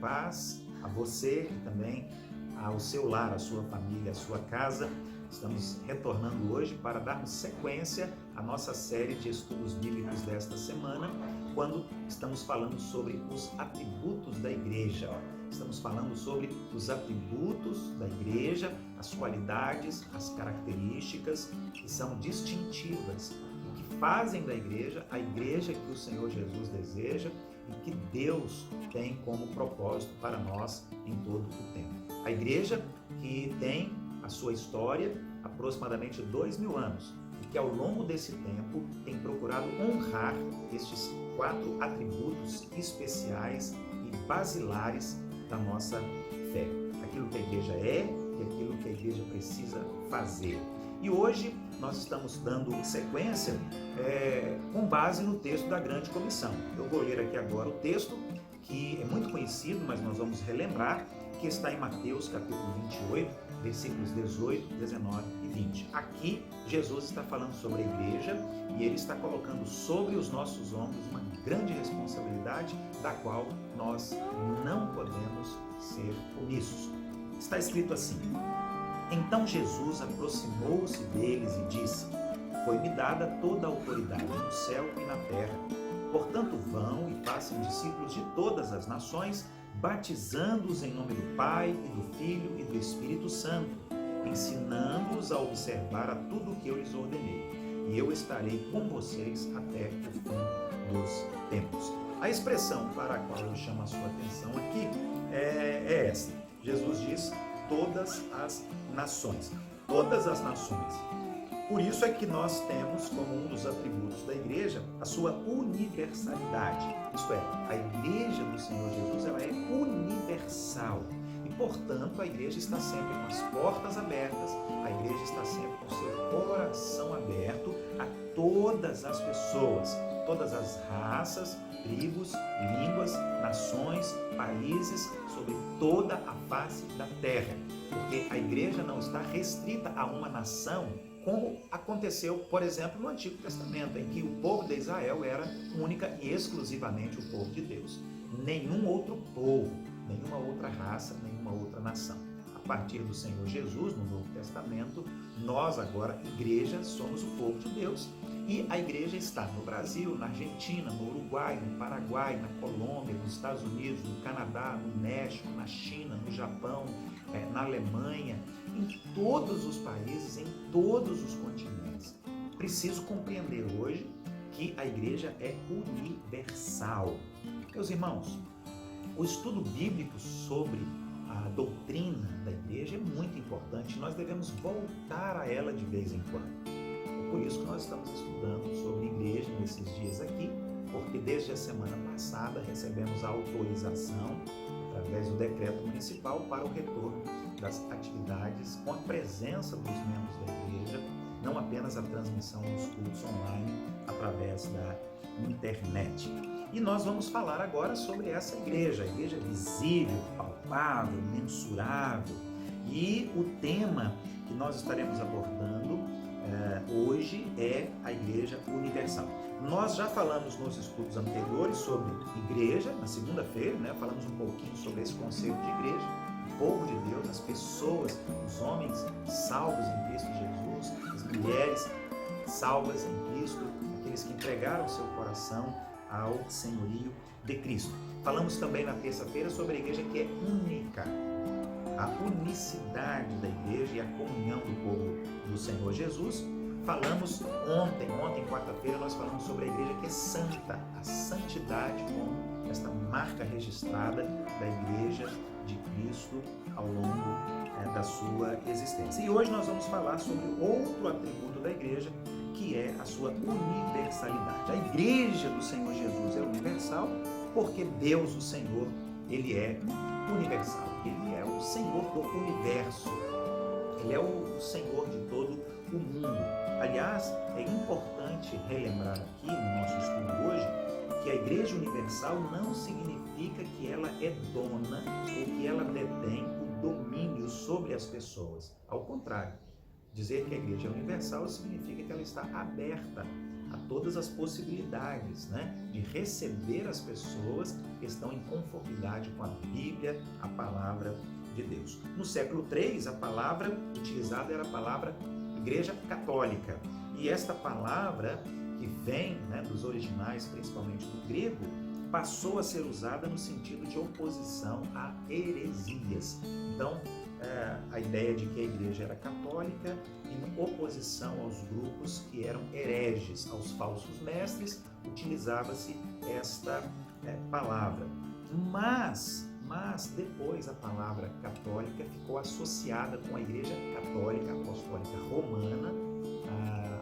paz a você e também ao seu lar, à sua família, à sua casa. Estamos retornando hoje para darmos sequência à nossa série de estudos bíblicos desta semana, quando estamos falando sobre os atributos da igreja. Estamos falando sobre os atributos da igreja, as qualidades, as características que são distintivas e que fazem da igreja a igreja que o Senhor Jesus deseja e que Deus tem como propósito para nós em todo o tempo. A igreja que tem a sua história aproximadamente 2000 anos e que ao longo desse tempo tem procurado honrar estes 4 atributos especiais e basilares da nossa fé. Aquilo que a igreja é e aquilo que a igreja precisa fazer. E hoje nós estamos dando sequência com base no texto da Grande Comissão. Eu vou ler aqui agora o texto, que é muito conhecido, mas nós vamos relembrar, que está em Mateus capítulo 28, versículos 18, 19 e 20. Aqui Jesus está falando sobre a igreja e ele está colocando sobre os nossos ombros uma grande responsabilidade da qual nós não podemos ser omissos. Está escrito assim: Então Jesus aproximou-se deles e disse: Foi-me dada toda a autoridade no céu e na terra. Portanto, vão e façam discípulos de todas as nações, batizando-os em nome do Pai e do Filho e do Espírito Santo, ensinando-os a observar a tudo o que eu lhes ordenei. E eu estarei com vocês até o fim dos tempos. A expressão para a qual eu chamo a sua atenção aqui é essa. Jesus diz todas as nações. Todas as nações. Por isso é que nós temos como um dos atributos da igreja a sua universalidade. Isto é, a igreja do Senhor Jesus ela é universal. E, portanto, a igreja está sempre com as portas abertas, a igreja está sempre com o seu coração aberto a todas as pessoas, todas as raças, tribos, línguas, nações, países, sobre toda a face da terra. Porque a igreja não está restrita a uma nação, como aconteceu, por exemplo, no Antigo Testamento, em que o povo de Israel era única e exclusivamente o povo de Deus. Nenhum outro povo, nenhuma outra raça, nenhuma outra nação. A partir do Senhor Jesus, no Novo Testamento, nós agora, igreja, somos o povo de Deus. E a igreja está no Brasil, na Argentina, no Uruguai, no Paraguai, na Colômbia, nos Estados Unidos, no Canadá, no México, na China, no Japão, na Alemanha, em todos os países, em todos os continentes. Preciso compreender hoje que a igreja é universal. Meus irmãos, o estudo bíblico sobre a doutrina da igreja é muito importante. Nós devemos voltar a ela de vez em quando. É por isso que nós estamos estudando sobre igreja nesses dias aqui, porque desde a semana passada recebemos a autorização, através do decreto municipal, para o retorno das atividades com a presença dos membros da igreja, não apenas a transmissão dos cultos online através da internet. E nós vamos falar agora sobre essa igreja, a igreja visível, palpável, mensurável. E o tema que nós estaremos abordando hoje é a Igreja Universal. Nós já falamos nos estudos anteriores sobre igreja, na segunda-feira, falamos um pouquinho sobre esse conceito de igreja, o povo de Deus, as pessoas, os homens salvos em Cristo Jesus, as mulheres salvas em Cristo, aqueles que entregaram seu coração ao senhorio de Cristo. Falamos também na terça-feira sobre a igreja que é única, a unicidade da igreja e a comunhão do povo do Senhor Jesus. Falamos ontem, quarta-feira, nós falamos sobre a igreja que é santa, a santidade como esta marca registrada da igreja de Cristo ao longo da sua existência. E hoje nós vamos falar sobre outro atributo da igreja, que é a sua universalidade. A igreja do Senhor Jesus é universal porque Deus, o Senhor, ele é universal. Ele é o Senhor do universo. Ele é o Senhor de todo o mundo. Aliás, é importante relembrar aqui no nosso estudo hoje que a Igreja Universal não significa que ela é dona ou que ela detém o domínio sobre as pessoas. Ao contrário, dizer que a Igreja é universal significa que ela está aberta a todas as possibilidades, né, de receber as pessoas que estão em conformidade com a Bíblia, a palavra de Deus. No século III, a palavra utilizada era a palavra Igreja Católica. E esta palavra, que vem, né, dos originais, principalmente do grego, passou a ser usada no sentido de oposição a heresias. Então, a ideia de que a igreja era católica em oposição aos grupos que eram hereges, aos falsos mestres, utilizava-se esta palavra. Mas depois a palavra católica ficou associada com a Igreja Católica Apostólica Romana,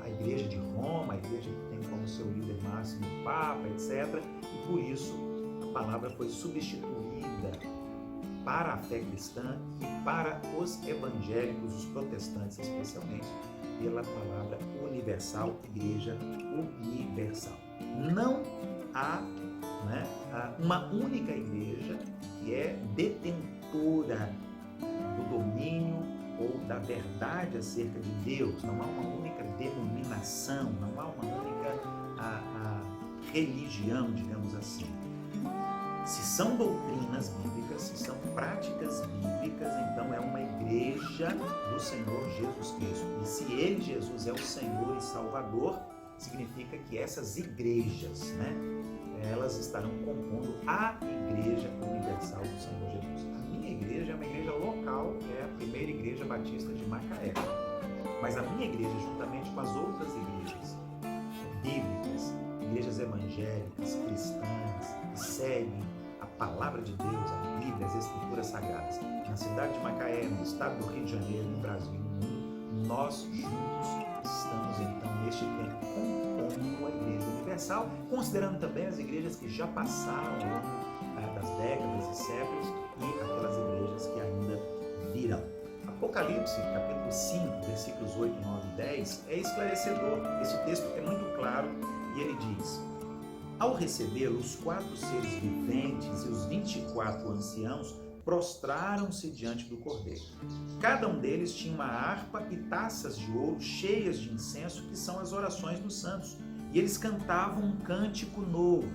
a Igreja de Roma, a igreja que tem como seu líder máximo o Papa, etc. E por isso a palavra foi substituída para a fé cristã e para os evangélicos, os protestantes especialmente, pela palavra universal, Igreja Universal. Não há uma única igreja que é detentora do domínio ou da verdade acerca de Deus. Não há uma única denominação, não há uma única religião, digamos assim. Se são doutrinas bíblicas, se são práticas bíblicas, então é uma igreja do Senhor Jesus Cristo. E se Ele, Jesus, é o Senhor e Salvador, significa que essas igrejas, elas estarão compondo a Igreja Universal do Senhor Jesus. A minha igreja é uma igreja local, que é a primeira igreja batista de Macaé. Mas a minha igreja, juntamente com as outras igrejas bíblicas, igrejas evangélicas, cristãs, que seguem a palavra de Deus, a Bíblia, as Escrituras Sagradas, na cidade de Macaé, no estado do Rio de Janeiro, no Brasil e no mundo, nós juntos estamos então neste tempo compondo a Igreja Universal, considerando também as igrejas que já passaram ao longo das décadas e séculos e aquelas igrejas que ainda virão. Apocalipse, capítulo 5, versículos 8, 9 e 10, é esclarecedor. Esse texto é muito claro e ele diz: ao recebê-lo, os 4 seres viventes e os 24 anciãos prostraram-se diante do Cordeiro. Cada um deles tinha uma harpa e taças de ouro cheias de incenso, que são as orações dos santos. E eles cantavam um cântico novo: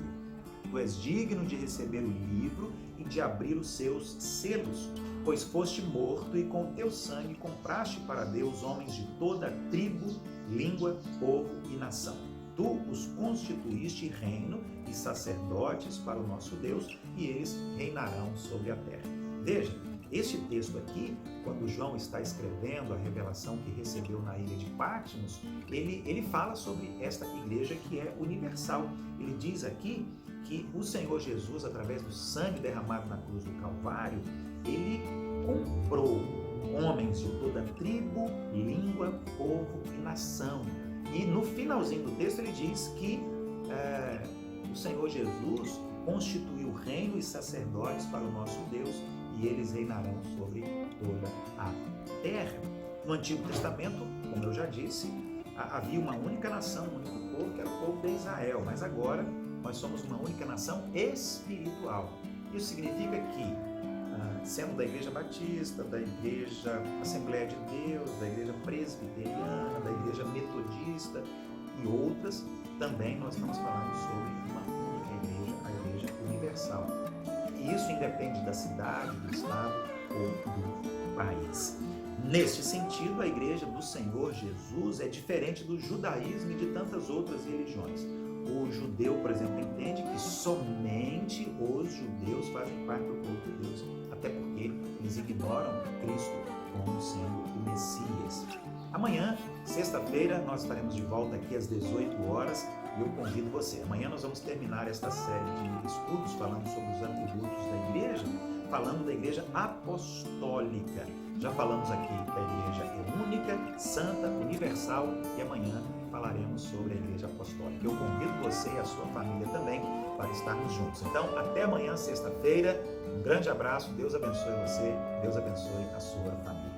tu és digno de receber o livro e de abrir os seus selos, pois foste morto e com teu sangue compraste para Deus homens de toda tribo, língua, povo e nação. Tu os constituíste reino e sacerdotes para o nosso Deus, e eles reinarão sobre a terra. Veja, este texto aqui, quando João está escrevendo a revelação que recebeu na ilha de Patmos, ele fala sobre esta igreja que é universal. Ele diz aqui que o Senhor Jesus, através do sangue derramado na cruz do Calvário, ele comprou homens de toda tribo, língua, povo e nação. E no finalzinho do texto ele diz que o Senhor Jesus constituiu reino e sacerdotes para o nosso Deus, e eles reinarão sobre toda a terra. No Antigo Testamento, como eu já disse, havia uma única nação, um único povo, que era o povo de Israel, mas agora nós somos uma única nação espiritual. Isso significa que, sendo da Igreja Batista, da Igreja Assembleia de Deus, da Igreja Presbiteriana, da Igreja Metodista e outras, também nós estamos falando sobre uma única igreja, a Igreja Universal. E isso independe da cidade, do estado ou do país. Neste sentido, a Igreja do Senhor Jesus é diferente do judaísmo e de tantas outras religiões. O judeu, por exemplo, entende que somente os judeus fazem parte do povo de Deus, até porque eles ignoram Cristo como sendo o Messias. Amanhã, sexta-feira, nós estaremos de volta aqui às 18 horas e eu convido você. Amanhã nós vamos terminar esta série de estudos falando sobre os atributos da igreja, falando da igreja apostólica. Já falamos aqui da igreja única, santa, universal, e amanhã falaremos sobre a igreja apostólica. Eu convido você e a sua família também para estarmos juntos. Então, até amanhã, sexta-feira. Um grande abraço, Deus abençoe você, Deus abençoe a sua família.